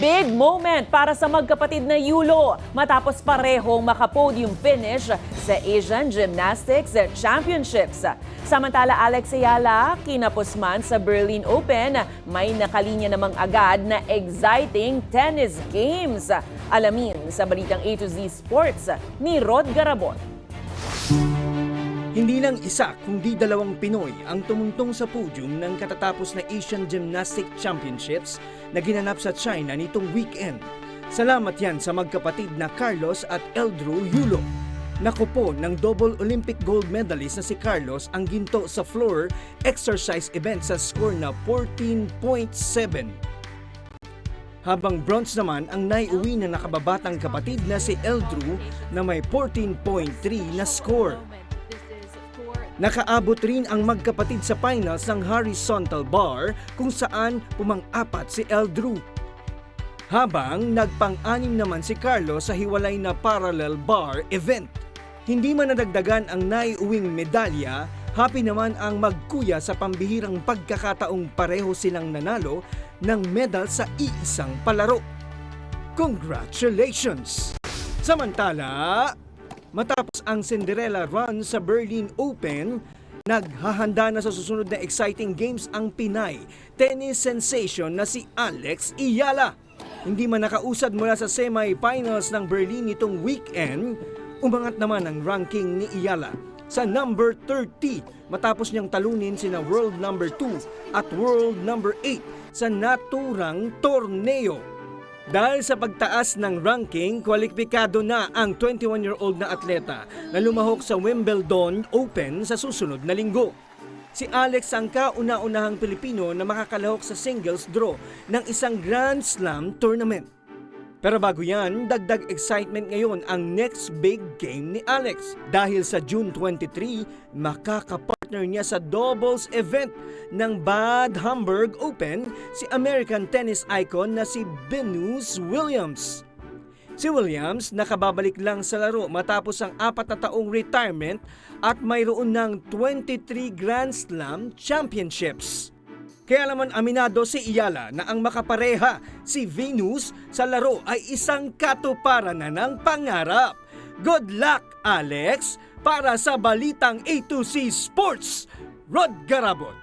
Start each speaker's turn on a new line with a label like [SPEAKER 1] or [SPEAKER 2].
[SPEAKER 1] Big moment para sa magkapatid na Yulo matapos parehong makapodium finish sa Asian Gymnastics Championships. Samantala Alex Ayala, kinapos man sa Berlin Open, may nakalinya namang agad na exciting tennis games. Alamin sa balitang A to Z Sports ni Rod Garabon.
[SPEAKER 2] Hindi lang isa kundi dalawang Pinoy ang tumuntong sa podium ng katatapos na Asian Gymnastic Championships na ginanap sa China nitong weekend. Salamat yan sa magkapatid na Carlos at Eldrew Yulo. Nakupo ng double Olympic gold medalist na si Carlos ang ginto sa floor exercise event sa score na 14.7. Habang bronze naman ang naiuwi na nakababatang kapatid na si Eldrew na may 14.3 na score. Nakaabot rin ang magkapatid sa finals ng horizontal bar kung saan pumang-apat si Eldrew. Habang nagpang-anim naman si Carlos sa hiwalay na parallel bar event. Hindi man nadagdagan ang naiuwing medalya, happy naman ang magkuya sa pambihirang pagkakataong pareho silang nanalo ng medal sa iisang palaro. Congratulations! Samantala, matapos ang Cinderella run sa Berlin Open, naghahanda na sa susunod na exciting games ang Pinay tennis sensation na si Alex Ayala. Hindi man nakausad mula sa semi-finals ng Berlin nitong weekend, umangat naman ang ranking ni Ayala sa number 30 matapos niyang talunin sina world number 2 at world number 8 sa naturang torneo. Dahil sa pagtaas ng ranking, kwalipikado na ang 21-year-old na atleta na lumahok sa Wimbledon Open sa susunod na linggo. Si Alex ang kauna-unahang Pilipino na makakalahok sa singles draw ng isang Grand Slam tournament. Pero bago yan, dagdag excitement ngayon ang next big game ni Alex dahil sa June 23, makakapartner niya sa doubles event ng Bad Homburg Open si American tennis icon na si Venus Williams. Si Williams nakababalik lang sa laro matapos ang 4 na taong retirement at mayroon ng 23 Grand Slam Championships. Kaya naman aminado si Ayala na ang makapareha si Venus sa laro ay isang katuparan na ng pangarap. Good luck, Alex! Para sa balitang A to Z Sports, Rod Garabon.